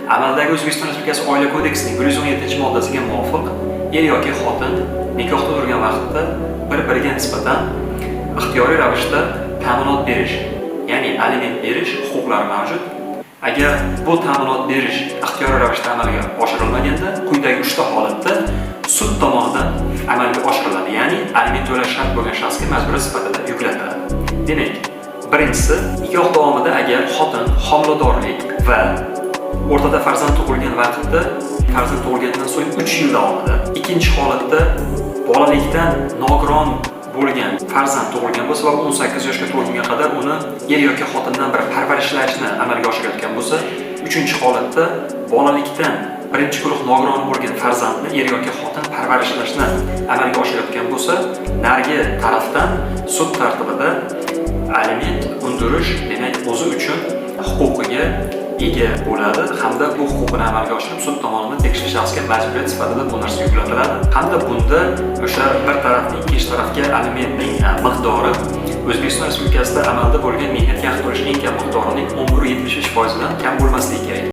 Amaldagi O'zbekiston Respublikasi Oila kodeksining 117-moddasiga muvofiq er yoki xotin nikohda turgan vaqtda bir-biriga nisbatan ixtiyoriy ravishda ta'minot berish, ya'ni aliment berish huquqlari mavjud. Agar bu ta'minot berish ixtiyoriy ravishda amalga oshirilmaganda, quyidagi 3 ta holatda sud tomonidan amalga oshiriladi, ya'ni aliment to'lash shart bo'lgan shaxsga majburiy sifatida yuklatiladi. Demak, birinchisi, nikoh davomida agar xotin homiladorlik va o'rtada farzand tug'ilgan vaqtda farzand tug'ilgandan so'ng 3 yil davomida, ikkinchi holatda bolalikdan nogiron bo'lgan farzand tug'ilgan bo'lsa va 18 yoshga to'lgunga qadar uni er yoki xotindan biri parvarishlashni amalga oshirayotgan bo'lsa, uchinchi holatda bolalikdan birinchi guruh nogiron bo'lgan farzandni er yoki xotin parvarishlashni amalga oshirayotgan bo'lsa, narigi tarafdan sud tartibida aliment undirish, demak, o'zi uchun huquqiga ega bo'ladi hamda bu huquqini amalga oshirib sud tomonidan tegishli shaxsga majburiyat sifatida bu narsa yuklatiladi hamda bunda o'sha bir tarafning ikkinchi tarafga alimentning miqdori O'zbekiston Respublikasida amalda bo'lgan mehnatga haq to'lash eng kam miqdorining 11.73% dan kam bo'lmasligi kerak.